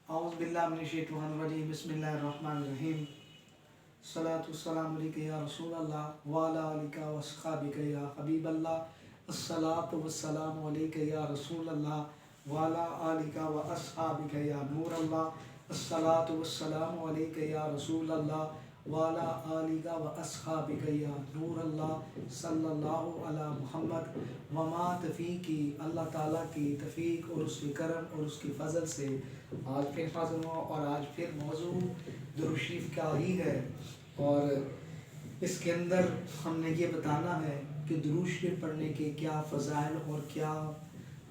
اعوذ باللہ من الشیطان الرجیم بسم اللہ الرحمن الرحیم الصلاۃ والسلام علیک یا رسول اللہ وعلی آلک و اصحابک یا حبیب اللہ الصلاۃ والسلام علیک یا رسول اللہ وعلی آلک و اصحابک یا نور اللہ الصلاۃ والسلام علیک یا رسول اللہ وعلی آلک و اصحابک یا نور اللہ صلی اللہ علی محمد وما توفیقی اللہ تعالیٰ کی توفیق اور اس کے کرم اور اس کی فضل سے آج پھر حاضر ہوا اور آج پھر موضوع درود شریف کا ہی ہے، اور اس کے اندر ہم نے یہ بتانا ہے کہ درود شریف پڑھنے کے کیا فضائل اور کیا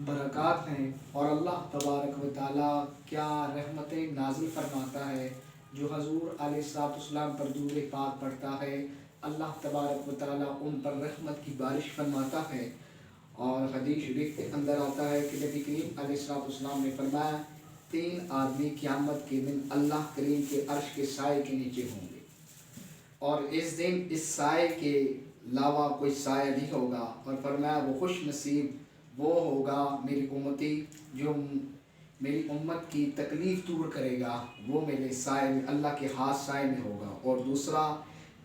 برکات ہیں، اور اللہ تبارک و تعالیٰ کیا رحمتیں نازل فرماتا ہے جو حضور علیہ السلام پر درود پاک پڑھتا ہے۔ اللہ تبارک و تعالیٰ ان پر رحمت کی بارش فرماتا ہے، اور حدیث شریف کے اندر آتا ہے کہ نبی کریم علیہ السلام نے فرمایا 3 آدمی قیامت کے دن اللہ کریم کے عرش کے سائے کے نیچے ہوں گے، اور اس دن اس سائے کے علاوہ کوئی سایہ نہیں ہوگا، اور فرمایا وہ خوش نصیب وہ ہوگا میری امتی جو میری امت کی تکلیف دور کرے گا، وہ میرے سائے میں اللہ کے ہاتھ سائے میں ہوگا، اور دوسرا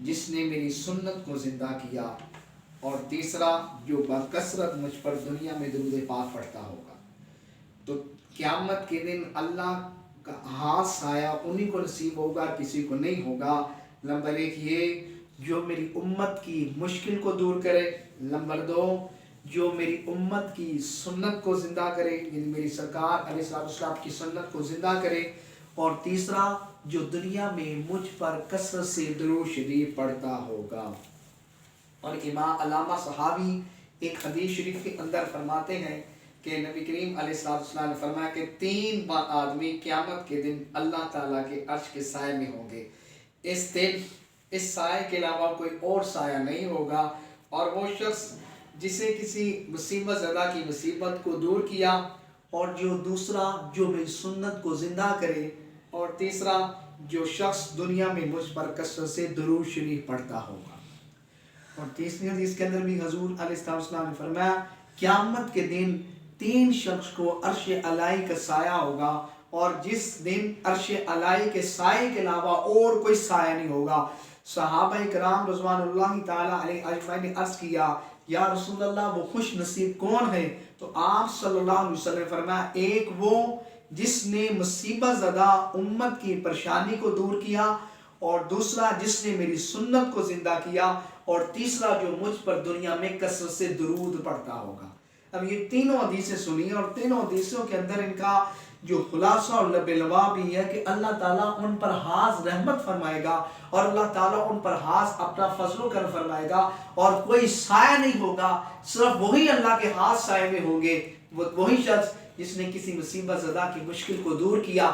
جس نے میری سنت کو زندہ کیا، اور تیسرا جو بکثرت مجھ پر دنیا میں درود پاک پڑھتا ہوگا۔ تو قیامت کے دن اللہ کا ہاتھ سایہ انہی کو نصیب ہوگا، کسی کو نہیں ہوگا۔ نمبر 1 یہ جو میری امت کی مشکل کو دور کرے، نمبر 2 جو میری امت کی سنت کو زندہ کرے، یعنی میری سرکار علیہ السلام کی سنت کو زندہ کرے، اور تیسرا جو دنیا میں مجھ پر کثرت سے درود شریف پڑھتا ہوگا۔ اور امام علامہ صحابی ایک حدیث شریف کے اندر فرماتے ہیں کہ نبی کریم علیہ السلام نے فرمایا کہ 3 آدمی قیامت کے دن اللہ تعالیٰ کے عرش کے سائے میں ہوں گے، اس سائے کے علاوہ کوئی اور سایہ نہیں ہوگا، اور وہ شخص جسے کسی مصیبت زدہ کی مصیبت کو دور کیا، اور جو دوسرا جو میری سنت کو زندہ کرے، اور تیسرا جو شخص دنیا میں مجھ پر کثرت سے درود شریف پڑھتا ہوگا۔ اور تیسری حدیث کے اندر بھی حضور علیہ السلام نے فرمایا قیامت کے دن 3 شخص کو عرش الہی کا سایہ ہوگا، اور جس دن عرش الہی کے سائے کے علاوہ اور کوئی سایہ نہیں ہوگا۔ صحابہ کرام رضوان اللہ تعالیٰ علیہ اجمعین نے عرض کیا یا رسول اللہ وہ خوش نصیب کون ہے؟ تو آپ صلی اللہ علیہ وسلم نے فرمایا ایک وہ جس نے مصیبت زدہ امت کی پریشانی کو دور کیا، اور دوسرا جس نے میری سنت کو زندہ کیا، اور تیسرا جو مجھ پر دنیا میں کثرت سے درود پڑھتا ہوگا۔ اب یہ تینوں حدیثیں سنی، اور تینوں حدیثوں کے اندر ان کا جو خلاصہ اور لب لباب بھی ہے کہ اللہ تعالیٰ ان پر خاص رحمت فرمائے گا، اور اللہ تعالیٰ ان پر خاص اپنا فضل و کرم فرمائے گا، اور کوئی سایہ نہیں ہوگا، صرف وہی اللہ کے ہاتھ سائے میں ہوں گے، وہی شخص جس نے کسی مصیبت زدہ کی مشکل کو دور کیا،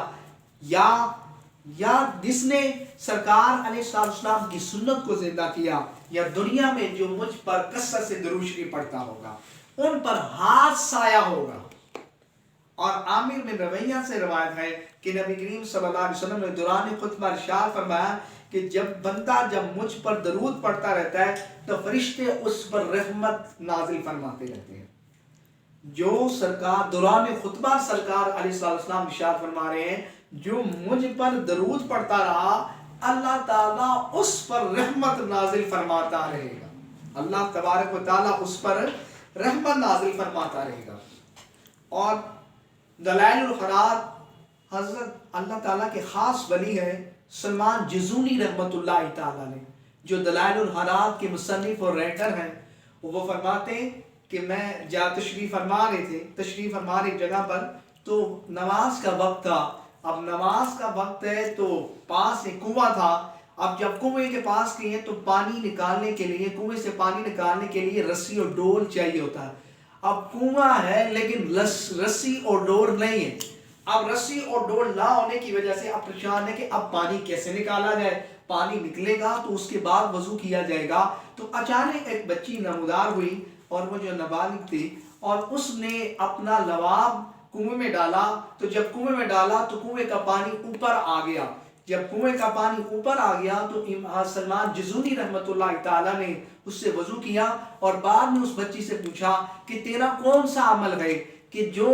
یا جس نے سرکار علیہ السلام کی سنت کو زندہ کیا، یا دنیا میں جو مجھ پر کثرت سے درود شریف پڑھتا ہوگا، ان پر ہاتھ سایہ ہوگا۔ اور عامر بن رویہ سے روایت ہے کہ نبی کریم صلی اللہ علیہ وسلم نے دوران خطبہ ارشاد فرمایا کہ جب مجھ پر درود پڑھتا رہتا ہے تو فرشتے اس پر رحمت نازل فرماتے رہتے ہیں۔ جو سرکار دوران خطبہ سرکار علیہ السلام ارشاد فرما رہے ہیں جو مجھ پر درود پڑھتا رہا اللہ تعالیٰ اس پر رحمت نازل فرماتا رہے گا، اللہ تبارک و تعالیٰ اس پر رحمت نازل فرماتا رہے گا۔ اور دلائل الخیرات حضرت اللہ تعالیٰ کے خاص ولی ہے سلمان جزونی رحمت اللہ تعالیٰ نے، جو دلائل الخیرات کے مصنف اور رائٹر ہیں، وہ فرماتے ہیں کہ میں تشریف فرما رہے جگہ پر تو نماز کا وقت تھا۔ اب نماز کا وقت ہے تو پاس ایک کنواں تھا، اب جب کنویں کے پاس گئے تو پانی نکالنے کے لیے کنویں سے پانی نکالنے کے لیے رسی اور ڈول چاہیے ہوتا ہے۔ اب کنواں ہے لیکن رسی اور ڈول نہیں ہے، اب رسی اور ڈول نہ ہونے کی وجہ سے اب پریشان ہے کہ اب پانی کیسے نکالا جائے، پانی نکلے گا تو اس کے بعد وضو کیا جائے گا۔ تو اچانک ایک بچی نمودار ہوئی، اور وہ جو نابالغ تھی، اور اس نے اپنا لباب کنویں میں ڈالا، تو جب کنویں میں ڈالا تو کنویں کا پانی اوپر آ گیا۔ جب کنویں کا پانی اوپر آ گیا تو سلمان جزونی رحمت اللہ تعالیٰ نے اس سے وضو کیا، اور بعد میں اس بچی سے پوچھا کہ تیرا کون سا عمل ہے کہ جو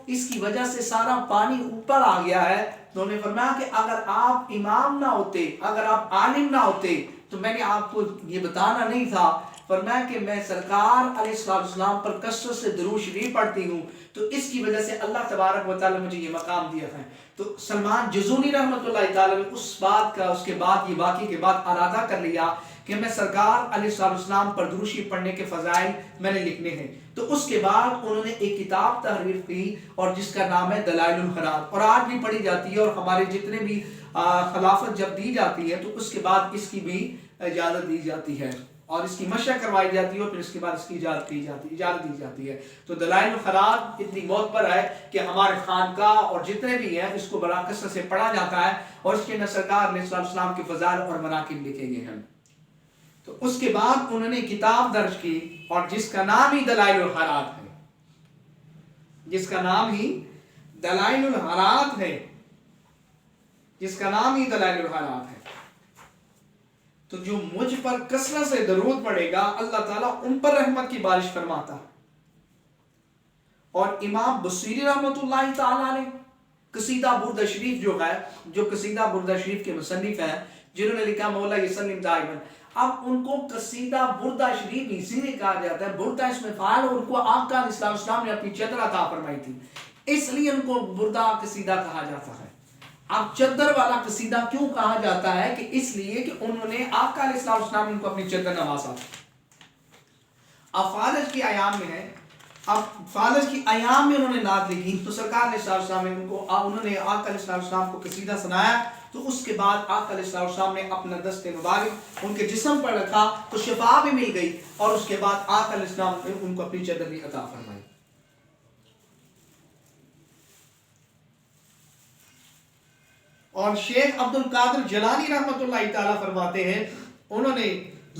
اس کی وجہ سے سارا پانی اوپر آ گیا ہے، تو انہوں نے فرمایا کہ اگر آپ امام نہ ہوتے، اگر آپ عالم نہ ہوتے تو میں نے آپ کو یہ بتانا نہیں تھا۔ فرمایا کہ میں سرکار علیہ السلام پر کثرت سے درود شریف پڑھتی ہوں، تو اس کی وجہ سے اللہ تبارک و تعالی مجھے یہ مقام دیا ہے۔ تو سلمان جزونی رحمۃ اللہ تعالی نے اس بات کا، اس کے بعد یہ واقعے کے بعد ارادہ کر لیا کہ میں سرکار علیہ السلام پر درود شریف پڑھنے کے فضائل میں نے لکھنے ہیں۔ تو اس کے بعد انہوں نے ایک کتاب تحریر کی اور جس کا نام ہے دلائل الحرات، اور آج بھی پڑھی جاتی ہے، اور ہمارے جتنے بھی خلافت جب دی جاتی ہے تو اس کے بعد اس کی بھی اجازت دی جاتی ہے اور اس کی مشق کروائی جاتی ہے، اور پھر اس کے بعد اس کی اجازت دی جاتی ہے۔ تو دلائل الحرات اتنی معتبر ہے کہ ہمارے خانقاہ اور جتنے بھی ہیں اس کو بڑا کثرت سے پڑھا جاتا ہے، اور اس کے اندر سرکار علیہ السلام کے فضائل اور مناقب لکھے گئے ہیں۔ تو اس کے بعد انہوں نے کتاب درج کی اور جس کا نام ہی دلائل الحرات ہے، جس کا نام ہی دلائل الحرات ہے، جس کا نام ہی دلائل الحرات ہے۔ تو جو مجھ پر کثرت سے درود پڑے گا اللہ تعالیٰ ان پر رحمت کی بارش فرماتا۔ اور امام بصیری رحمۃ اللہ تعالیٰ علیہ قصیدہ بردہ شریف جو ہے، جو قصیدہ بردہ شریف کے مصنف ہیں، جنہوں نے لکھا مولا یسلم دائما، اب ان کو قصیدہ بردہ شریف اسی لیے کہا جاتا ہے، بردہ اس میں فعال، اور ان کو آقا علیہ السلام نے اپنی چادر عطا فرمائی تھی، اس لیے ان کو بردہ قصیدہ کہا جاتا ہے۔ اب چادر والا قصیدہ کیوں کہا جاتا ہے؟ کہ اس لیے کہ انہوں نے آقا علیہ السلام نے ان کو اپنی چادر نوازا۔ اب فالج کی ایام میں ہے، اب فالج کی ایام میں انہوں نے نعت لکھی، تو سرکار علیہ السلام نے انہوں نے آقا علیہ السلام کو قصیدہ سنایا، تو اس کے بعد آقا علیہ السلام نے اپنا دست مبارک ان کے جسم پر رکھا تو شفا بھی مل گئی، اور اس کے بعد آقا علیہ السلام نے ان کو اپنی چادر بھی عطا فرمائی۔ اور شیخ عبد القادر جیلانی رحمۃ اللہ تعالیٰ فرماتے ہیں، انہوں نے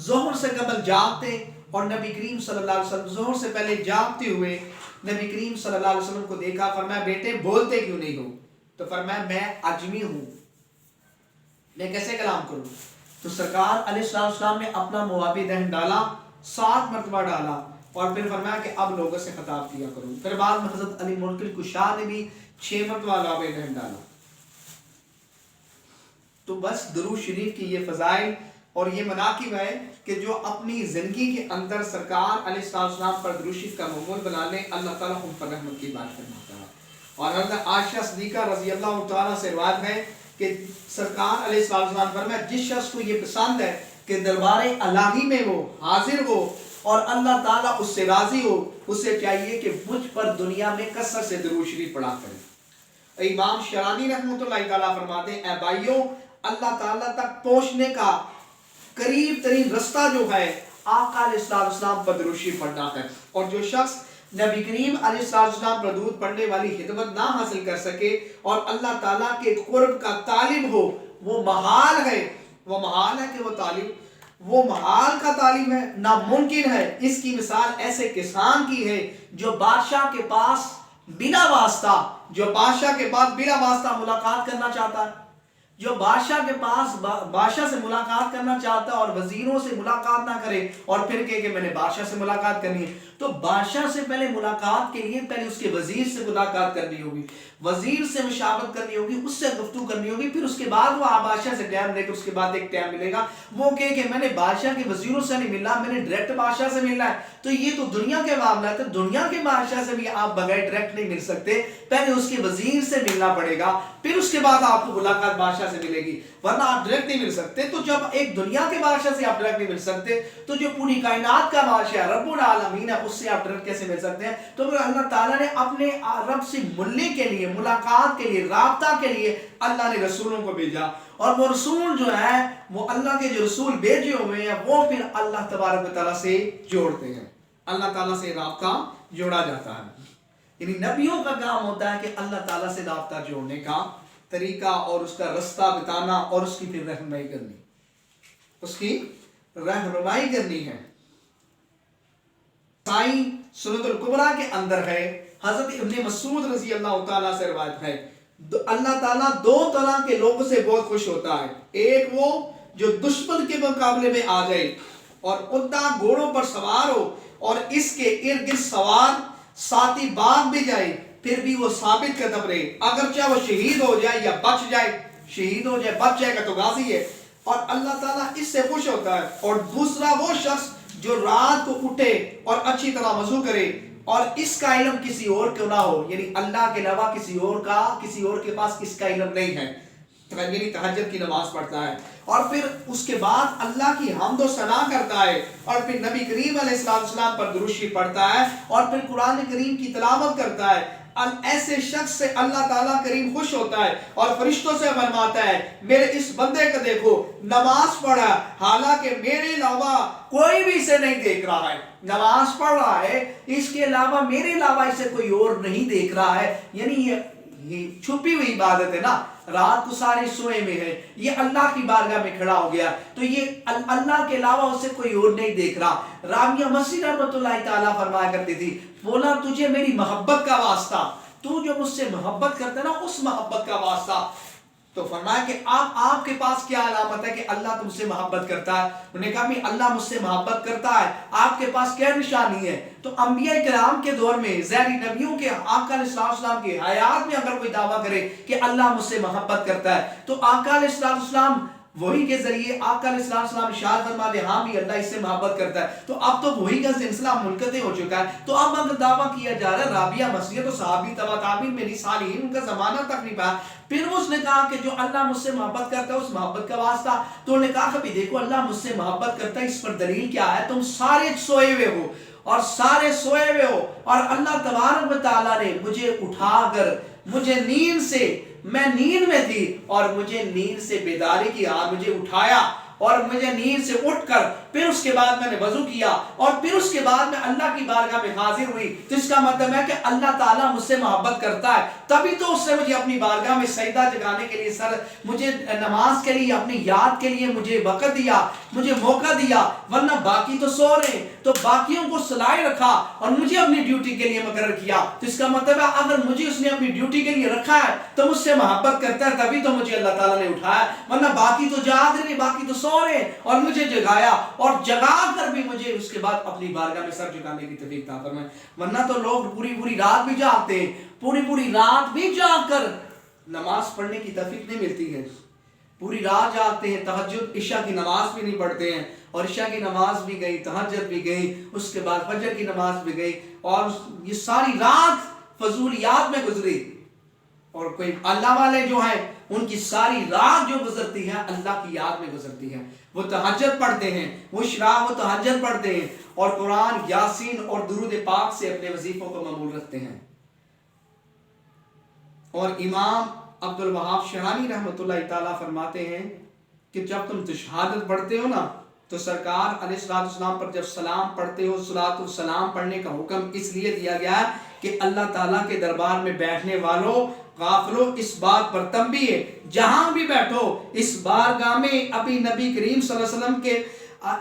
ظہر سے قبل جاگتے اور نبی کریم صلی اللہ علیہ وسلم ظہر سے پہلے جاگتے ہوئے نبی کریم صلی اللہ علیہ وسلم کو دیکھا، فرمایا بیٹے بولتے کیوں نہیں ہو؟ تو فرمایا میں عجمی ہوں، میں کیسے کلام کروں؟ تو سرکار علیہ السلام نے اپنا موابی دہن ڈالا، 7 مرتبہ ڈالا، اور پھر فرمایا کہ اب لوگوں سے خطاب کیا کروں۔ پھر بعد میں حضرت علی منکر کشا نے بھی 6 مرتبہ موابی دہن ڈالا۔ تو بس درود شریف کی یہ فضائل اور یہ مناقب ہے کہ جو اپنی زندگی کے اندر سرکار علیہ السلام پر درود شریف کا معمول بنا لیں، اللہ تعالیٰ ان پر رحمت کی بات فرماتا ہے۔ اور حضرت عائشہ صدیقہ رضی اللہ تعالیٰ سے روایت ہے کہ سرکار علیہ السلام فرمایا جس شخص کو یہ پسند ہے کہ دربار الہی میں وہ حاضر ہو اور اللہ تعالیٰ اس سے راضی ہو، اسے چاہیے کہ مجھ پر دنیا میں کثرت سے درود شریف پڑھا کرے۔ امام شرانی رحمۃ اللہ تعالیٰ فرماتے ہیں، اے بھائیوں، اللہ تعالیٰ تک پہنچنے کا قریب ترین رستہ جو ہے آقا علیہ السلام پر درود شریف پڑھنا ہے، اور جو شخص نبی کریم علیہ السلام پر درود پڑھنے والی خدمت نہ حاصل کر سکے اور اللہ تعالیٰ کے قرب کا طالب ہو، وہ محال ہے کہ وہ طالب، وہ محال کا طالب ہے، ناممکن ہے۔ اس کی مثال ایسے کسان کی ہے جو بادشاہ کے پاس بلا واسطہ ملاقات کرنا چاہتا ہے، جو بادشاہ سے ملاقات کرنا چاہتا ہے اور وزیروں سے ملاقات نہ کرے اور پھر کہے کہ میں نے بادشاہ سے ملاقات کرنی ہے، تو بادشاہ سے پہلے ملاقات کے لیے پہلے اس کے وزیر سے ملاقات کرنی ہوگی، وزیر سے مشاورت کرنی ہوگی، اس سے گفتگو کرنی ہوگی، پھر اس کے بعد وہ بادشاہ سے ٹائم لے کر اس کے بعد ایک ٹائم ملے گا، وہ کہے کہ میں نے بادشاہ کے وزیروں سے نہیں ملنا، میں نے ڈائریکٹ بادشاہ سے ملنا ہے۔ تو یہ تو دنیا کے معاملات ہے، دنیا کے بادشاہ سے بھی آپ بغیر ڈائریکٹ نہیں مل سکتے، پہلے اس کے وزیر سے ملنا پڑے گا، پھر اس کے بعد آپ کو ملاقات بادشاہ سے ملے گی، ورنہ آپ ڈائریکٹ نہیں مل سکتے۔ تو جب ایک دنیا کے بادشاہ سے آپ ڈائریکٹ نہیں مل سکتے تو جو پوری کائنات کا بادشاہ رب العالمین ہے اس سے آپ ڈائریکٹ کیسے مل سکتے ہیں؟ تو پھر اللہ تعالیٰ نے اپنے رب سے ملنے کے لیے، ملاقات کے لیے، رابطہ کے لیے اللہ نے رسولوں کو بھیجا، اور وہ رسول جو ہے وہ اللہ کے جو رسول بھیجے ہوئے ہیں وہ پھر اللہ تبارک و تعالیٰ سے جوڑتے ہیں، اللہ تعالیٰ سے رابطہ جوڑا جاتا ہے۔ یعنی نبیوں کا کام ہوتا ہے کہ اللہ تعالیٰ سے رابطہ جوڑنے کا طریقہ اور اس کا رستہ بتانا اور اس کی پھر رہنمائی کرنی ہے۔ سائیں سنت الکبریٰ کے اندر ہے، حضرت ابن مسعود رضی اللہ تعالیٰ سے روایت ہے، اللہ تعالیٰ 2 طرح کے لوگوں سے بہت خوش ہوتا ہے، ایک وہ جو دشمن کے مقابلے میں آ جائے اور اونٹاں گھوڑوں پر سوار ہو اور اس کے ارد گرد سوار ساتھی باغ بھی جائے پھر بھی وہ ثابت قدم رہے، اگرچہ وہ شہید ہو جائے یا بچ جائے، شہید ہو جائے بچ جائے گا تو غازی ہے، اور اللہ تعالیٰ اس سے خوش ہوتا ہے۔ اور دوسرا وہ شخص جو رات کو اٹھے اور اچھی طرح وضو کرے اور اس کا علم کسی اور کو نہ ہو، یعنی اللہ کے علاوہ کسی اور کے پاس اس کا علم نہیں ہے، یعنی تہجد کی نماز پڑھتا ہے، اور پھر اس کے بعد اللہ کی حمد و ثنا کرتا ہے، اور پھر نبی کریم علیہ السلام پر درود شریف پڑھتا ہے، اور پھر قرآن کریم کی تلاوت کرتا ہے، ایسے شخص سے اللہ تعالیٰ کریم خوش ہوتا ہے اور فرشتوں سے فرماتا ہے میرے اس بندے کو دیکھو نماز پڑھا حالانکہ میرے علاوہ کوئی بھی اسے نہیں دیکھ رہا ہے، نماز پڑھ رہا ہے اس کے علاوہ میرے علاوہ اسے کوئی اور نہیں دیکھ رہا ہے، یعنی یہ چھپی ہوئی عبادت ہے نا، رات کو سارے سوئے میں ہے، یہ اللہ کی بارگاہ میں کھڑا ہو گیا تو یہ اللہ کے علاوہ اسے کوئی اور نہیں دیکھ رہا۔ رابعہ مسیح رحمۃ اللہ تعالیٰ فرمایا کرتی تھی، بولا تجھے میری محبت کا واسطہ، تو جو مجھ سے محبت کرتا ہے نا اس محبت کا واسطہ، تو فرمایا کہ آپ کے پاس کیا علامت ہے کہ اللہ تم سے محبت کرتا ہے؟ انہوں نے کہا بھی اللہ مجھ سے محبت کرتا ہے، آپ کے پاس کیا نشانی ہے؟ تو انبیاء کرام کے دور میں ظاہری نبیوں کے آقا علیہ السلام کی حیات میں اگر کوئی دعویٰ کرے کہ اللہ مجھ سے محبت کرتا ہے تو آقا علیہ السلام وہی کے ذریعے آقا علیہ السلام اشارہ فرما دے ہاں بھی اللہ اس سے محبت کرتا ہے، تو اب تو وہی کا سلسلہ منقطع ہو چکا ہے۔ تو اب اگر دعویٰ کیا جا رہا ہے رابعہ مسیح تو صحابی تبع تابعین میں صالحین ان کا زمانہ تک نہیں پایا، پھر اس نے کہا کہ جو اللہ مجھ سے محبت کرتا ہے اس محبت کا واسطہ، تو انہوں نے کہا کہ دیکھو اللہ مجھ سے محبت کرتا ہے اس پر دلیل کیا ہے؟ تم سارے سوئے ہوئے ہو اور اللہ تبارک و تعالیٰ نے مجھے اٹھا کر مجھے نیند سے، میں نیند میں تھی اور مجھے نیند سے بیداری کی، مجھے اٹھایا اور مجھے نیند سے اٹھ کر پھر اس کے بعد میں نے وضو کیا اور پھر اس کے بعد میں اللہ کی بارگاہ میں حاضر ہوئی، تو اس کا مطلب ہے کہ اللہ تعالیٰ مجھ سے محبت کرتا ہے، تبھی تو اس نے مجھے اپنی بارگاہ میں سجدہ جگانے کے لیے مجھے نماز کے لیے اپنی یاد کے لیے مجھے وقت دیا، مجھے موقع دیا، ورنہ باقی تو سو رہے ہیں، تو باقیوں کو سلائے رکھا اور مجھے اپنی ڈیوٹی کے لیے مقرر کیا، تو اس کا مطلب ہے اگر مجھے اس نے اپنی ڈیوٹی کے لیے رکھا ہے تو مجھ سے محبت کرتا ہے، تبھی تو مجھے اللہ تعالیٰ نے اٹھایا، ورنہ باقی تو جاگ رہے، باقی تو سو رہے اور مجھے جگایا اور جگا کر بھی مجھے اس کے بعد اپنی بارگاہ میں سر جھکانے کی توفیق عطا فرمائے۔ ورنہ تو لوگ پوری رات بھی جاگتے ہیں، پوری رات بھی جاگ کر نماز پڑھنے کی توفیق نہیں ملتی ہے، پوری رات جاگتے ہیں، تہجد عشاء کی نماز بھی نہیں پڑھتے ہیں، اور عشاء کی نماز بھی گئی، تہجد بھی گئی، اس کے بعد فجر کی نماز بھی گئی، اور یہ ساری رات فضولیات میں گزری، اور کوئی اللہ والے جو ہیں ان کی ساری رات جو گزرتی ہے اللہ کی یاد میں گزرتی ہے، وہ تہجد پڑھتے ہیں، وہ تہجد پڑھتے ہیں اور قرآن، یاسین اور درود پاک سے اپنے وظیفوں کو معمول رکھتے ہیں۔ اور امام عبد الوہاب شرانی رحمۃ اللہ تعالیٰ فرماتے ہیں کہ جب تم تشہادت پڑھتے ہو نا تو سرکار علیہ السلام پر جب سلام پڑھتے ہو، صلاۃ السلام پڑھنے کا حکم اس لیے دیا گیا ہے کہ اللہ تعالیٰ کے دربار میں بیٹھنے والوں غافلوں اس بات پر تنبیہ ہے، جہاں بھی بیٹھو اس بارگاہ میں اپنی نبی کریم صلی اللہ علیہ وسلم کے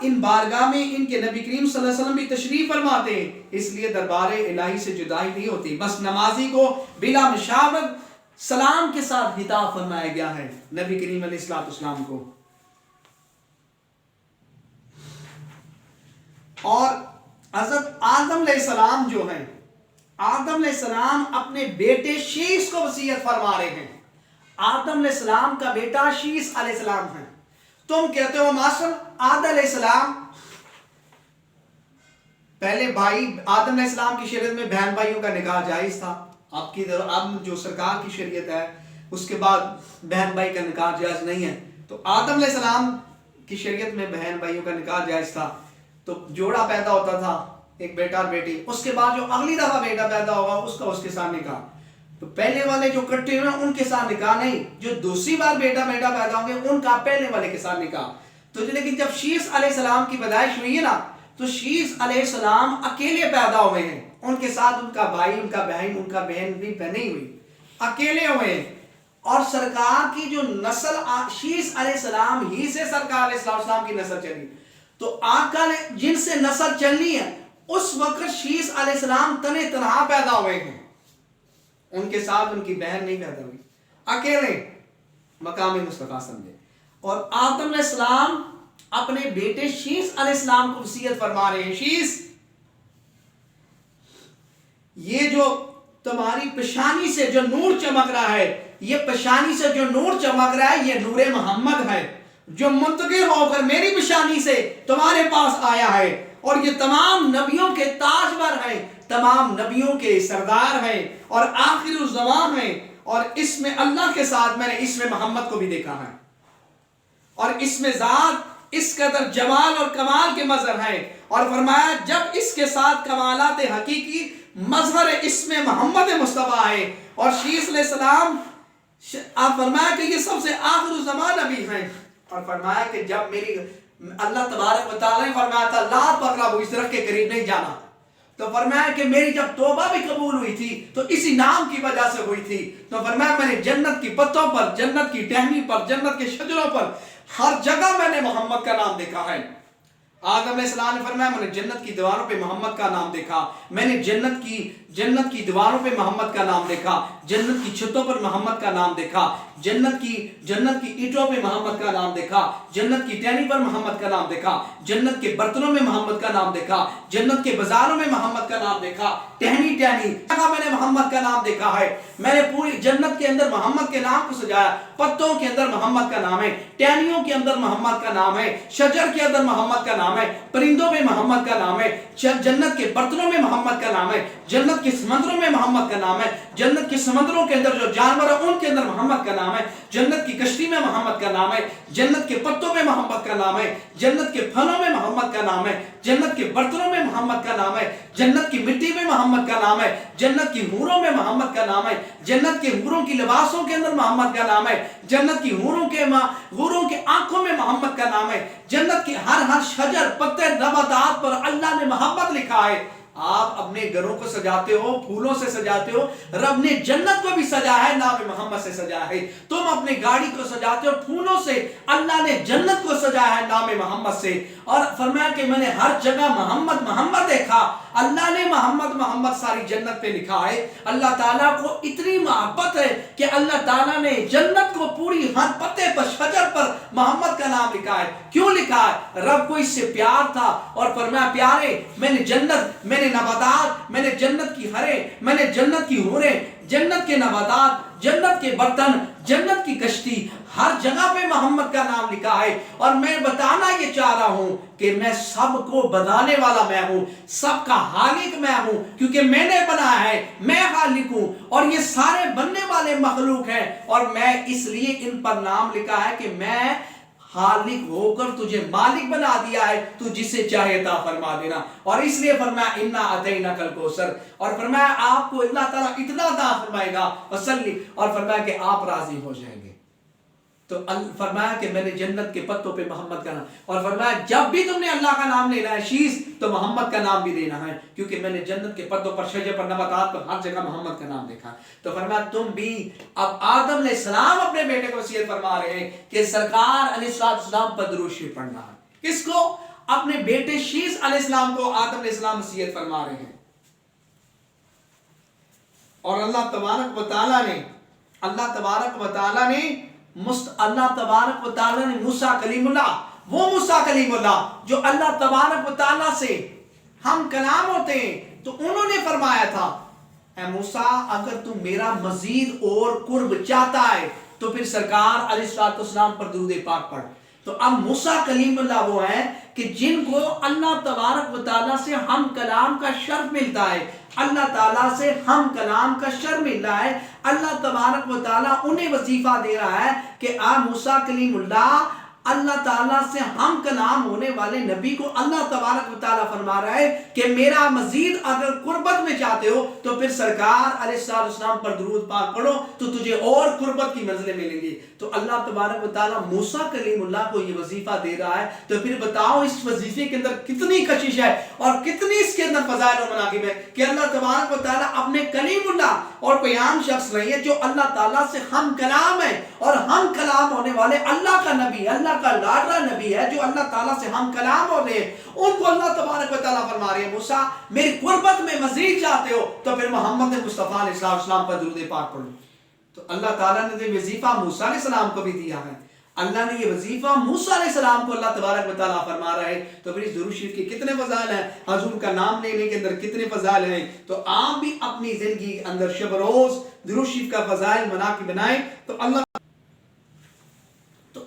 ان بارگاہ میں ان کے نبی کریم صلی اللہ علیہ وسلم بھی تشریف فرماتے ہیں، اس لیے دربار الہی سے جدائی نہیں ہوتی، بس نمازی کو بلا مشاورت سلام کے ساتھ خطاب فرمایا گیا ہے نبی کریم علیہ السلام کو۔ اور حضرت آدم علیہ السلام جو ہیں، آدم علیہ السلام اپنے بیٹے شیش کو وصیت فرما رہے ہیں، آدم علیہ السلام کا بیٹا شیش علیہ السلام ہے، تم کہتے ہو ماسٹر آدم علیہ السلام پہلے بھائی، آدم علیہ السلام کی شریعت میں بہن بھائیوں کا نکاح جائز تھا، اب جو سرکار کی شریعت ہے اس کے بعد بہن بھائی کا نکاح جائز نہیں ہے، تو آدم علیہ السلام کی شریعت میں بہن بھائیوں کا نکاح جائز تھا، تو جوڑا پیدا ہوتا تھا ایک بیٹا اور بیٹی، اس کے بعد جو اگلی دفعہ بیٹا پیدا ہوگا اس کے ساتھ نکاح، تو پہلے والے جو کٹے ہوئے ہیں ان کے ساتھ نکاح نہیں، جو دوسری بار بیٹا پیدا ہوں گے ان کا پہلے والے کے ساتھ نکاح۔ تو لیکن جب شیش علیہ السلام کی پیدائش ہوئی ہے نا تو شیش علیہ السلام اکیلے پیدا ہوئے ہیں، ان کے ساتھ ان کا بھائی، ان کا بہن، ان کا بہن بھی نہیں ہوئی، اکیلے ہوئے ہیں، اور سرکار کی جو نسل شیش علیہ السلام ہی سے سرکار علیہ السلام کی نسل چلی، تو آقا نے جن سے نسل چلنی ہے اس وقت شیش علیہ السلام تنہا پیدا ہوئے ہیں، ان کے ساتھ ان کی بہن نہیں پیدا ہوئی، اکیلے مقام مصطفیٰ سمجھے۔ اور آدم علیہ السلام اپنے بیٹے شیش علیہ السلام کو وصیت فرما رہے ہیں، شیش یہ جو تمہاری پیشانی سے جو نور چمک رہا ہے، یہ پیشانی سے جو نور چمک رہا ہے، یہ نور محمد ہے جو منتقل ہو کر میری پیشانی سے تمہارے پاس آیا ہے، اور یہ تمام نبیوں کے تاجور ہیں، تمام نبیوں کے سردار ہیں اور آخر الزمان ہیں، اور اس میں اللہ کے ساتھ میں نے اس میں محمد کو بھی دیکھا ہے، اور اس میں ذات اس قدر جمال اور کمال کے مظہر ہیں، اور فرمایا جب اس کے ساتھ کمالات حقیقی مظہر اس میں محمد مصطفیٰ ہے، اور شیس علیہ السلام آپ فرمایا کہ یہ سب سے آخر الزمان نبی ہیں، اور فرمایا کہ جب میری اللہ تبارک و تعالیٰ نے فرمایا تھا لا تقربوا اس درخت کے قریب نہیں جانا، تو فرمایا کہ میری جب توبہ بھی قبول ہوئی تھی تو اسی نام کی وجہ سے ہوئی تھی، تو فرمایا میں نے جنت کی پتوں پر، جنت کی ٹہنی پر، جنت کے شجروں پر، ہر جگہ میں نے محمد کا نام دیکھا ہے۔ آدم علیہ السلام نے فرمایا میں نے جنت کی دیواروں پہ محمد کا نام دیکھا، میں نے جنت کی دیواروں پہ محمد کا نام دیکھا، جنت کی چھتوں پر محمد کا نام دیکھا، جنت کی اینٹوں پہ محمد کا نام دیکھا، جنت کی ٹہنی پر محمد کا نام دیکھا، جنت کے برتنوں میں محمد کا نام دیکھا، جنت کے بازاروں میں محمد کا نام دیکھا، ٹہنی جگہ میں نے محمد کا نام دیکھا ہے۔ میں نے پوری جنت کے اندر محمد کے نام کو سجایا، پتوں کے اندر محمد کا نام ہے، ٹہنیوں کے اندر محمد کا نام ہے، شجر کے اندر محمد کا نام ہے، پرندوں میں محمد کا نام ہے، جنت کے برتنوں میں محمد کا نام ہے، جنت کے سمندروں میں محمد کا نام ہے، جنت کے سمندروں کے اندر جو جانور ہیں ان کے اندر محمد کا نام ہے، جنت کی کشتی میں محمد کا نام ہے، جنت کے پتوں میں محمد کا نام ہے، جنت کے پھلوں میں محمد کا نام ہے، جنت کے برتنوں میں محمد کا نام ہے، جنت کی مٹی میں محمد کا نام ہے، جنت کی حوروں میں محمد کا نام ہے، جنت کے حوروں کی لباسوں کے اندر محمد کا نام ہے، جنت کی حوروں کے آنکھوں میں محمد کا نام ہے، جنت کے ہر شجر پتے نباتات پر اللہ نے محمد لکھا ہے۔ آپ اپنے گھروں کو سجاتے ہو، پھولوں سے سجاتے ہو، رب نے جنت کو بھی سجایا ہے، نام محمد سے سجایا ہے۔ تم اپنی گاڑی کو سجاتے ہو پھولوں سے، اللہ نے جنت کو سجایا ہے نام محمد سے، اور فرمایا کہ میں نے ہر جگہ محمد محمد دیکھا، اللہ نے محمد محمد ساری جنت پہ لکھا ہے۔ اللہ تعالیٰ کو اتنی محبت ہے کہ اللہ تعالیٰ نے جنت کو پوری ہر پتے پر، شجر پر محمد کا نام لکھا ہے۔ کیوں لکھا ہے؟ رب کو اس سے پیار تھا، اور فرمایا پیارے میں نے جنت، میں نے نباتات، میں نے جنت کی ہرے، میں نے جنت کی حوریں، جنت کے نباتات، جنت کے برتن، جنت کی کشتی، ہر جگہ پہ محمد کا نام لکھا ہے۔ اور میں بتانا یہ چاہ رہا ہوں کہ میں سب کو بنانے والا میں ہوں، سب کا خالق میں ہوں، کیونکہ میں نے بنایا ہے، میں خالق ہوں، اور یہ سارے بننے والے مخلوق ہیں، اور میں اس لیے ان پر نام لکھا ہے کہ میں خالق ہو کر تجھے مالک بنا دیا ہے، تو جسے چاہے عطا فرما دینا۔ اور اس لیے فرمایا انا اعطیناک الکوثر، اور فرمایا آپ کو اللہ تعالیٰ اتنا عطا فرمائے گا وصلی، اور فرمایا کہ آپ راضی ہو جائیں گے۔ تو فرمایا کہ میں نے جنت کے پتوں پہ محمد کا نام، اور فرمایا جب بھی تم نے اللہ کا نام لینا ہے شیز تو محمد کا نام بھی دینا ہے، کیونکہ میں نے جنت کے پتوں پر، شجر پر، نباتات پر ہر جگہ محمد کا نام دیکھا۔ تو فرمایا تم بھی، اب آدم علیہ السلام اپنے بیٹے کو وصیت فرما رہے ہیں کہ سرکار علیہ السلام پر درود شریف پڑھنا ہے۔ کس کو؟ اپنے بیٹے شیز علیہ السلام کو آدم علیہ السلام وصیت فرما رہے ہیں۔ اور اللہ تبارک و تعالیٰ نے موسیٰ کلیم اللہ، وہ موسیٰ کلیم اللہ جو اللہ تبارک و تعالیٰ سے ہم کلام ہوتے ہیں، تو انہوں نے فرمایا تھا اے موسیٰ اگر تم میرا مزید اور قرب چاہتا ہے تو پھر سرکار علیہ السلام پر درود پاک پڑھ۔ تو اب موسیٰ کلیم اللہ وہ ہیں کہ جن کو اللہ تبارک و تعالیٰ سے ہم کلام کا شرف ملتا ہے، اللہ تعالیٰ سے ہم کلام کا شرف مل رہا ہے، اللہ تبارک و تعالیٰ انہیں وظیفہ دے رہا ہے کہ موسیٰ کلیم اللہ، اللہ تعالیٰ سے ہم کلام ہونے والے نبی کو اللہ تبارک و تعالیٰ فرما رہا ہے کہ میرا مزید اگر قربت میں چاہتے ہو تو پھر سرکار علیہ السلام پر درود پاک پڑھو تو تجھے اور قربت کی منزلیں ملیں گی۔ تو اللہ تبارک و تعالیٰ موسیٰ کلیم اللہ کو یہ وظیفہ دے رہا ہے، تو پھر بتاؤ اس وظیفے کے اندر کتنی کشش ہے اور کتنی اس کے اندر فضائل و مناقب ہے کہ اللہ تبارک و تعالیٰ اپنے کلیم اللہ اور کوئی عام شخص نہیں ہے جو اللہ تعالیٰ سے ہم کلام ہے، اور ہم کلام ہونے والے اللہ کا نبی، اللہ کا لاڈلا نبی ہے جو اللہ تعالیٰ سے ہم کلام ہوتے ہیں، ان کو اللہ تبارک و تعالیٰ فرما رہے ہیں موسیٰ میری قربت میں مزید چاہتے ہو تو پھر محمد مصطفیٰ علیہ السلام پر درود پاک پڑھو۔ تو اللہ تعالیٰ نے وظیفہ موسیٰ علیہ السلام کو بھی دیا ہے، اللہ نے یہ وظیفہ موسیٰ علیہ السلام کو اللہ تبارک و تعالیٰ فرما رہا ہے، تو پھر اس درود شریف کے کتنے فضائل ہیں، حضور کا نام لینے کے اندر کتنے فضائل ہیں. تو آپ بھی اپنی زندگی کے اندر شب روز درود شریف کا فضائل بنا کے بنائیں. تو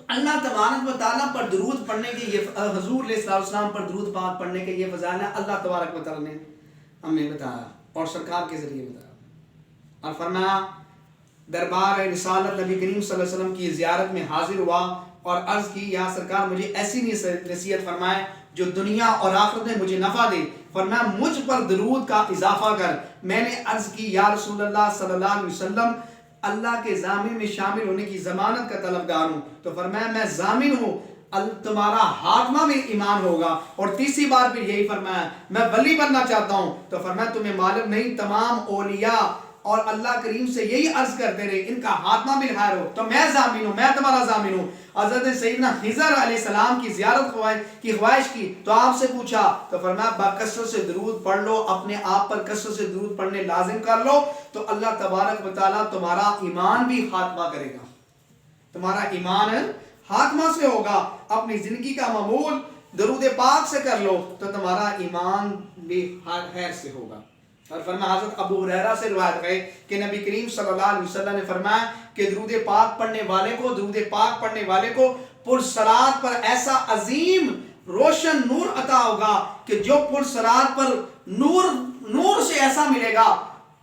اللہ تبارک و تعالیٰ پر درود پڑھنے کے یہ حضور علیہ السلام پر درود پاک پڑھنے کے یہ فضائل ہیں، اللہ تبارک و تعالیٰ نے ہمیں بتایا اور سرکار کے ذریعے بتایا. اور فرمایا دربار رسالت نبی کریم صلی اللہ علیہ وسلم کی زیارت میں حاضر ہوا اور عرض کی یا سرکار مجھے ایسی نصیحت فرمائے جو دنیا اور آخرت میں مجھے نفع دے. فرمایا مجھ پر درود کا اضافہ کر. میں نے عرض کی یا رسول اللہ صلی اللہ علیہ وسلم اللہ کے ضامن میں شامل ہونے کی ضمانت کا طلبگار ہوں. تو فرمایا میں ضامن ہوں تمہارا خاتمہ میں ایمان ہوگا. اور تیسری بار پھر یہی فرمایا میں ولی بننا چاہتا ہوں. تو فرمایا تمہیں معلوم نہیں تمام اولیاء اور اللہ کریم سے یہی عرض کرتے رہے ان کا خاتمہ بھی خیر ہو. تو میں ضامن ہوں، میں تمہارا ضامن ہوں. حضرت سیدنا خضر علیہ السلام کی زیارت کی خواہش کی تو آپ سے پوچھا تو فرمایا کثرت سے درود پڑھ لو، اپنے آپ پر کثرت سے درود پڑھنے لازم کر لو تو اللہ تبارک و تعالیٰ تمہارا ایمان بھی خاتمہ کرے گا. تمہارا ایمان خاتمہ سے ہوگا. اپنی زندگی کا معمول درود پاک سے کر لو تو تمہارا ایمان بھی خیر سے ہوگا. اور فرمایا حضرت ابو ہریرہ سے روایت ہے کہ نبی کریم صلی اللہ علیہ وسلم نے فرمایا کہ درود پاک پڑھنے والے کو پرصلات پر ایسا عظیم روشن نور عطا ہوگا کہ جو پرصلات پر نور سے ایسا ملے گا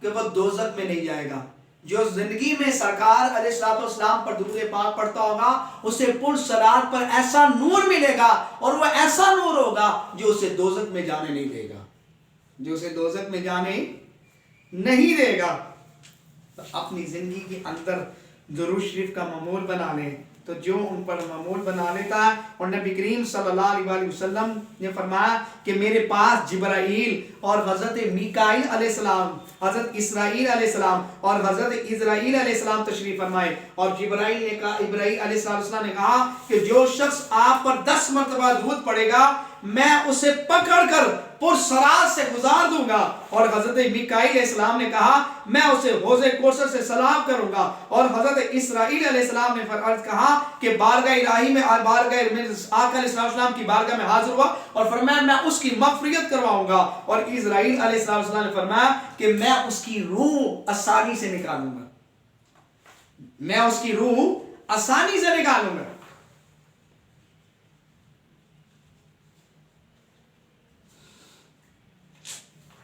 کہ وہ دوزخ میں نہیں جائے گا. جو زندگی میں سرکار علیہ السلام پر درود پاک پڑھتا ہوگا اسے پرصلات پر ایسا نور ملے گا اور وہ ایسا نور ہوگا جو اسے دوزخ میں جانے نہیں دے گا، جو اسے دوزخ میں جانے نہیں دے گا. تو اپنی زندگی کے اندر درود شریف کا معمول بنا لیں. تو جو ان پر معمول بنا لیتا ہے. اور نبی کریم صلی اللہ علیہ وسلم نے فرمایا کہ میرے پاس جبرائیل اور حضرت میکائیل علیہ السلام، حضرت اسرائیل علیہ السلام اور حضرت اسرائیل علیہ السلام تشریف فرمائے. اور جبرائیل نے کہا، ابراہیم علیہ السلام نے کہا کہ جو شخص آپ پر 10 مرتبہ درود پڑھے گا میں اسے پکڑ کر پرصلات سے گزار دوں گا. اور حضرت میکائیل علیہ السلام نے کہا میں اسے حوض کوثر سے سلام کروں گا. اور حضرت اسرائیل علیہ السلام نے کہا کہ بارگاہ الہی میں آقا علیہ السلام کی بارگاہ میں حاضر ہوا اور فرمایا میں اس کی مغفرت کرواؤں گا. اور اسرائیل علیہ السلام نے فرمایا کہ میں اس کی روح آسانی سے نکالوں گا، میں اس کی روح آسانی سے نکالوں گا.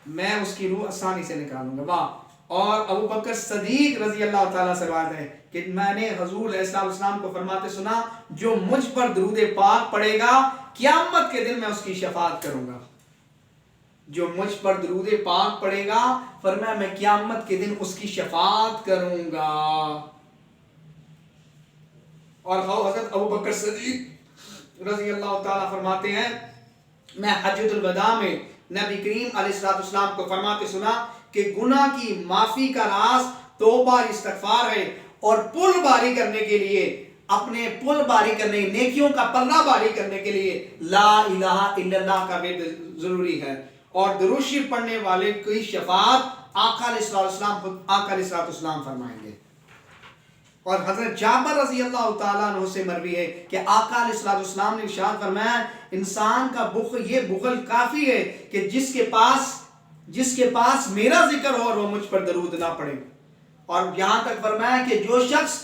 میں اس کی روح آسانی سے نکالوں گا. واہ. اور ابو بکر صدیق رضی اللہ تعالیٰ سے روایت ہے کہ میں نے حضور علیہ السلام کو فرماتے سنا جو مجھ پر درود پاک پڑھے گا قیامت کے دن میں اس کی شفاعت کروں گا. جو مجھ پر درود پاک پڑھے گا فرمایا میں قیامت کے دن اس کی شفاعت کروں گا. اور حضرت ابو بکر صدیق رضی اللہ تعالیٰ فرماتے ہیں میں حجۃ الوداع میں نبی کریم علیہ السلام کو فرماتے سنا کہ گناہ کی معافی کا راز توبہ استغفار ہے اور پل باری کرنے کے لیے اپنے پل باری کرنے نیکیوں کا پلہ باری کرنے کے لیے لا الہ الا اللہ کا ورد ضروری ہے. اور درود شریف پڑھنے والے کی شفاعت آقا علیہ السلام فرمائیں گے. اور حضرت جابر رضی اللہ تعالیٰ عنہ سے مروی ہے کہ آقا علیہ السلام نے ارشاد فرمایا انسان کا بخل، یہ بخل کافی ہے کہ جس کے پاس میرا ذکر ہو اور وہ مجھ پر درود نہ پڑھے. اور یہاں تک فرمایا کہ جو شخص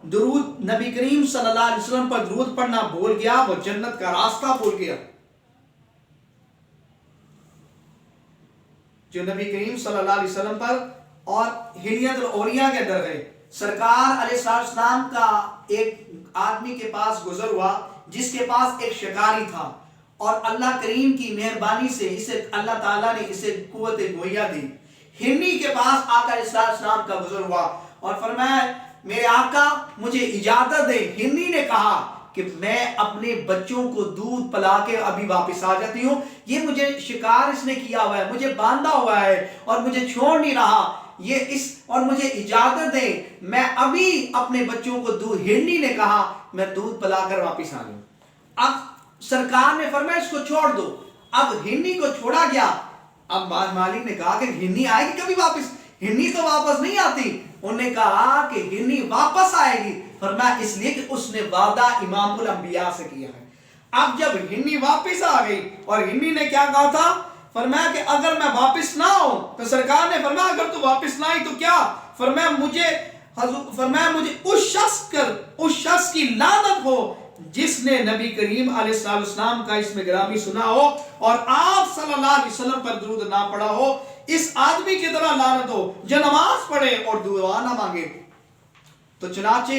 درود نبی کریم صلی اللہ علیہ وسلم پر درود پڑھنا بھول گیا وہ جنت کا راستہ بھول گیا. جو نبی کریم صلی اللہ علیہ وسلم پر اور ہلیت الاولیاء کے اندر ہے. سرکار علیہ السلام کا ایک آدمی کے پاس گزر ہوا جس کے پاس ایک شکاری تھا اور اللہ کریم کی مہربانی سے اسے اللہ تعالیٰ نے اسے قوت مہیا دی. ہرنی کے پاس آقا علیہ السلام کا گزر ہوا اور فرمایا میرے آقا مجھے اجازت دے. ہرنی نے کہا کہ میں اپنے بچوں کو دودھ پلا کے ابھی واپس آ جاتی ہوں، یہ مجھے شکار اس نے کیا ہوا ہے، مجھے باندھا ہوا ہے اور مجھے چھوڑ نہیں رہا، اور مجھے اجازت دے میں ابھی اپنے بچوں کو دودھ. ہرنی نے کہا میں دودھ پلا کر واپس آ جاؤں. اب سرکار نے فرمایا اس کو چھوڑ دو. اب ہرنی کو چھوڑا گیا. اب مالک نے کہا کہ ہرنی آئے گی کبھی واپس؟ ہرنی تو واپس نہیں آتی. انہوں نے کہا کہ ہرنی واپس آئے گی. فرمایا اس لیے کہ اس نے وعدہ امام الانبیاء سے کیا ہے۔ اب جب ہنی واپس آ گئی اور ہنی نے کیا کہا تھا، فرمایا کہ اگر میں واپس نہ ہوں تو سرکار نے فرمایا اگر تو واپس نہ آئی تو کیا، فرمایا مجھے اس شخص کی لعنت ہو جس نے نبی کریم علیہ السلام کا اسم گرامی سنا ہو اور آپ صلی اللہ علیہ وسلم پر درود نہ پڑھا ہو، اس آدمی کی طرح لعنت ہو جو نماز پڑھے اور دعا نہ مانگے۔ تو چنانچہ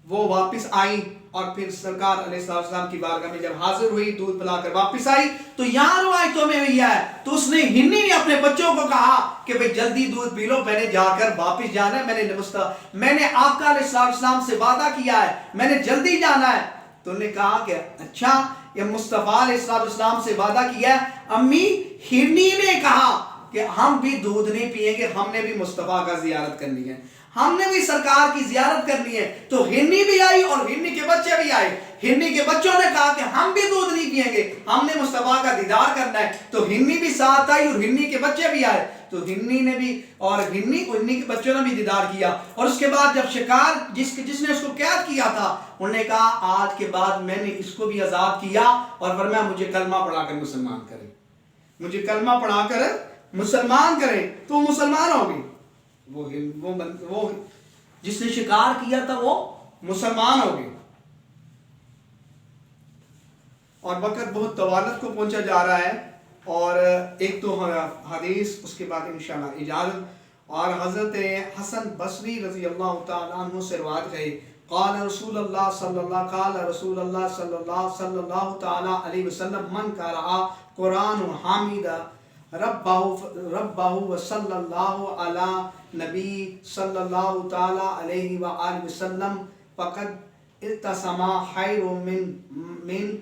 وہ واپس آئی اور پھر سرکار علیہ السلام کی بارگاہ میں جب حاضر ہوئی، دودھ پلا کر واپس آئی تو یہاں روایتوں میں ہوئی ہے تو اس نے ہنی نے اپنے بچوں کو کہا کہ بھئی جلدی دودھ پی لو، میں نے جا کر واپس جانا ہے، میں نے آقا علیہ السلام سے وعدہ کیا ہے، میں نے جلدی جانا ہے۔ تو انہوں نے کہا کہ اچھا یہ مصطفیٰ علیہ السلام سے وعدہ کیا ہے۔ امی ہنی نے کہا کہ ہم بھی دودھ نہیں پیئیں گے، ہم نے بھی مصطفیٰ کا زیارت کرنی ہے، ہم نے بھی سرکار کی زیارت کرنی ہے۔ تو ہنی بھی آئی اور ہنی کے بچے بھی آئے۔ ہنی کے بچوں نے کہا کہ ہم بھی دودھ نہیں پیئیں گے، ہم نے مصطفیٰ کا دیدار کرنا ہے۔ تو ہنی بھی ساتھ آئی اور ہنی کے بچے بھی آئے۔ تو ہنی نے بھی اور ہنی کے بچوں نے بھی دیدار کیا۔ اور اس کے بعد جب شکار جس نے اس کو قید کیا تھا، انہوں نے کہا آج کے بعد میں نے اس کو بھی آزاد کیا اور فرمایا مجھے کلمہ پڑھا کر مسلمان کرے، مجھے کلمہ پڑھا کر مسلمان کرے۔ تو مسلمان ہو گئی، وہ جس نے شکار کیا تھا وہ مسلمان ہو گئے۔ اور وقت بہت طوالت کو پہنچا جا رہا ہے اور ایک تو حدیث، اس کے بعد انشاءاللہ اجازت۔ اور حضرت حسن بصری رضی اللہ تعالیٰ عنہ سے روایت ہے قال رسول اللہ صلی اللہ تعالیٰ علیہ وسلم من قرأ قرآن حامد ربہ وصلی اللہ علی نبی صلی اللہ تعالیٰ علیہ وآلہ وسلم فقد ارتسما خیر من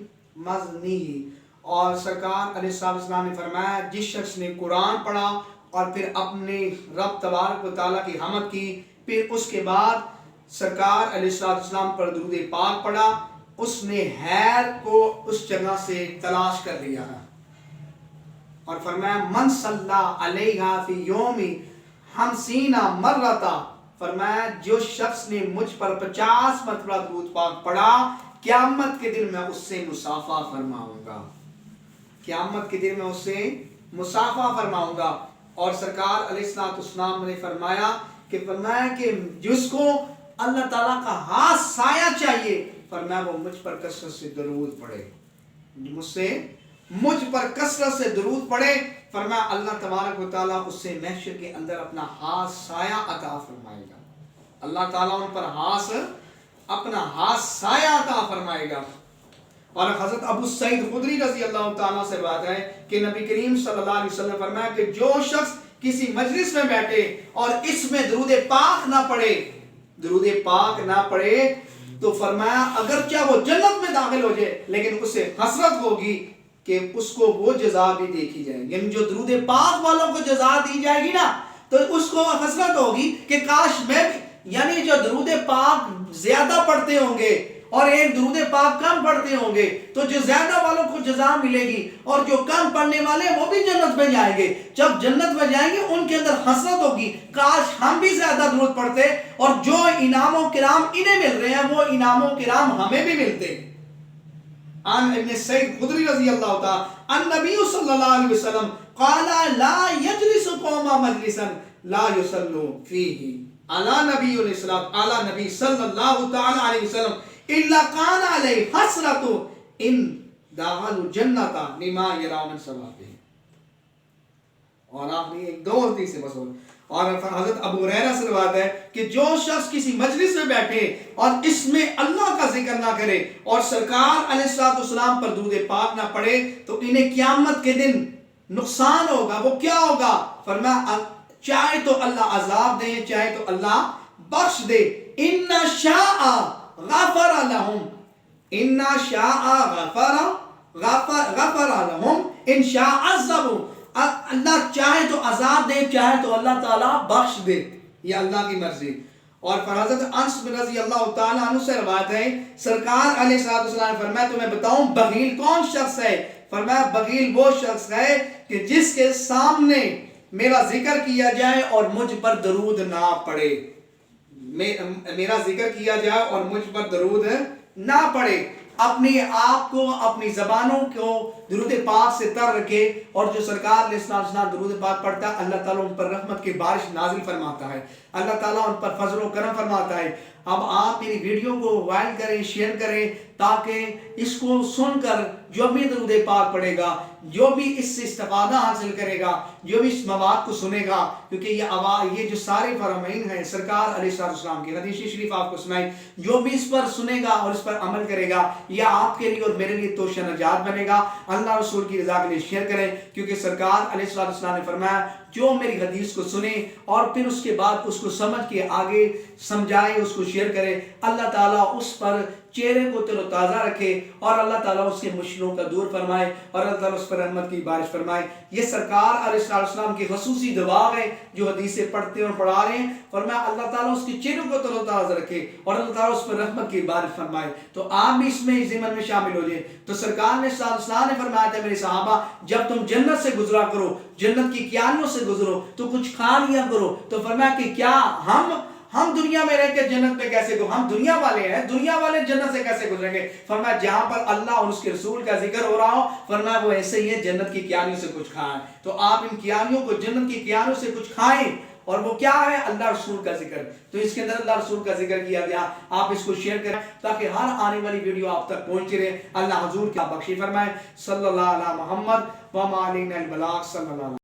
مزنی۔ اور سرکار علیہ السلام نے فرمایا جس شخص نے قرآن پڑھا اور پھر اپنے رب تبارک و تعالیٰ کی حمد کی، پھر اس کے بعد سرکار علیہ السلام پر درود پاک پڑھا، اس نے حیر کو اس جگہ سے تلاش کر لیا ہے۔ اور فرمایا من صلی علیہ فی یومی 50 مرتا، فرمایا جو شخص نے مجھ پر 50 مرتبہ درود پاک پڑھا، قیامت کے دن میں اس سے مصافحہ فرماؤں گا، قیامت کے دن میں اس سے مصافحہ فرماؤں گا۔ اور سرکار علیہ السلام نے فرمایا کہ جس کو اللہ تعالیٰ کا ہاتھ سایہ چاہیے، فرمایا وہ مجھ پر کثرت سے درود پڑھے، مجھ پر کثرت سے درود پڑھے، فرمایا اللہ تبارک و تعالیٰ اس سے محشر کے اندر اپنا ہاتھ سایہ عطا فرمائے گا، اللہ تعالیٰ ان پر اپنا ہاتھ سایہ عطا فرمائے گا۔ اور حضرت ابو سعید خدری رضی اللہ تعالیٰ سے بات ہے کہ نبی کریم صلی اللہ علیہ وسلم فرمایا کہ جو شخص کسی مجلس میں بیٹھے اور اس میں درود پاک نہ پڑھے تو فرمایا اگرچہ وہ جنت میں داخل ہو جائے لیکن اسے حسرت ہوگی کہ اس کو وہ جزا بھی دیکھی جائے گی، یعنی جو درود پاک والوں کو جزا دی جائے گی نا تو اس کو حسرت ہوگی کہ کاش میں بھی، یعنی جو درود پاک زیادہ پڑھتے ہوں گے اور ایک درود پاک کم پڑھتے ہوں گے تو جو زیادہ والوں کو جزا ملے گی اور جو کم پڑھنے والے وہ بھی جنت میں جائیں گے۔ جب جنت میں جائیں گے ان کے اندر حسرت ہوگی کاش ہم بھی زیادہ درود پڑھتے اور جو انعام و کرام انہیں مل رہے ہیں وہ انعام و کرام ہمیں بھی ملتے۔ عن ابن سعید خدری رضی اللہ تعالی النبی صلی اللہ علیہ وسلم قال لا يجلس قوم مجلسا لا يصلوا فيه على نبی صلی اللہ تعالی علیہ وسلم الا كان عليه حسرة ان دخلوا الجنة لما يرى من ثوابه۔ اور آپ نے ایک دو حدیث سے بس اور حضرت ابو ہریرہ سے روایت ہے کہ جو شخص کسی مجلس میں بیٹھے اور اس میں اللہ کا ذکر نہ کرے اور سرکار علیہ السلام پر درود پاک نہ پڑھے تو انہیں قیامت کے دن نقصان ہوگا۔ وہ کیا ہوگا؟ فرمایا چاہے تو اللہ عذاب دے چاہے تو اللہ بخش دے۔ ان شاء غفر لهم ان شاء غفر لهم ان شاء عذبوا، اللہ چاہے تو عذاب دے چاہے تو اللہ تعالیٰ بخش دے، یہ اللہ کی مرضی۔ اور حضرت انس بن رضی اللہ تعالیٰ عنہ سے روایت ہے سرکار علیہ السلام نے فرمایا تمہیں بتاؤں بخیل کون شخص ہے؟ فرمایا بخیل وہ شخص ہے کہ جس کے سامنے میرا ذکر کیا جائے اور مجھ پر درود نہ پڑے، میرا ذکر کیا جائے اور مجھ پر درود نہ پڑے. اپنے آپ کو اپنی زبانوں کو درود پاک سے تر رکھے, اور جو سرکار علیہ السلام درود پاک پڑھتا ہے اللہ تعالیٰ ان پر رحمت کی بارش نازل فرماتا ہے, اللہ تعالیٰ ان پر فضل و کرم فرماتا ہے. اب آپ میری ویڈیو کو وائرل کریں, شیئر کریں, تاکہ اس کو سن کر جو بھی درود پاک پڑھے گا, جو بھی اس سے استفادہ حاصل کرے گا, جو بھی اس مواد کو سنے گا, کیونکہ یہ جو سارے فرامین ہیں سرکار علیہ السلام کی حدیث شریف آپ کو سنائی, جو بھی اس پر سنے گا اور اس پر عمل کرے گا یہ آپ کے لیے اور میرے لیے توشہ نجات بنے گا. اللہ رسول کی رضا کے لیے شیئر کریں, کیونکہ سرکار علیہ السلام نے فرمایا جو میری حدیث کو سنے اور پھر اس کے بعد اس کو سمجھ کے آگے سمجھائے, اس کو شیئر کرے, اللہ تعالیٰ اس پر چہرے کو تر و تازہ رکھے اور اللہ تعالیٰ اس کے مشکلوں کا دور فرمائے اور اللہ تعالیٰ اس پر رحمت کی بارش فرمائے. یہ سرکار علیہ السلام کی خصوصی دعا ہے جو حدیثیں پڑھتے ہیں اور پڑھا رہے ہیں. فرمایا اللہ تعالیٰ اس کے چہروں کو تر و تازہ رکھے اور اللہ تعالیٰ اس پر رحمت کی بارش فرمائے. تو آپ بھی اس میں ضمن میں شامل ہو جائیں. تو سرکار نے السلام نے فرمایا تھا میرے صحابہ, جب تم جنت سے گزرا کرو, جنت کی کیانیوں سے گزرو تو کچھ کھا لیا کرو. تو فرمایا کہ کیا ہم دنیا میں رہ کے جنت میں کیسے گو, ہم دنیا والے ہیں, دنیا والے جنت سے کیسے گزریں گے. فرمایا جہاں پر اللہ اور اس کے رسول کا ذکر ہو رہا ہو, فرمایا وہ ایسے ہی ہے جنت کی کیانیوں سے کچھ کھائیں. تو آپ ان کیانیوں کو, جنت کی کیانیوں سے کچھ کھائیں, اور وہ کیا ہے اللہ رسول کا ذکر. تو اس کے اندر اللہ رسول کا ذکر کیا گیا. آپ اس کو شیئر کریں تاکہ ہر آنے والی ویڈیو آپ تک پہنچتی رہے. اللہ حضور کی بخشی فرمائے. صلی اللہ علیہ محمد و علیہ البلاغ. صلی اللہ علیہ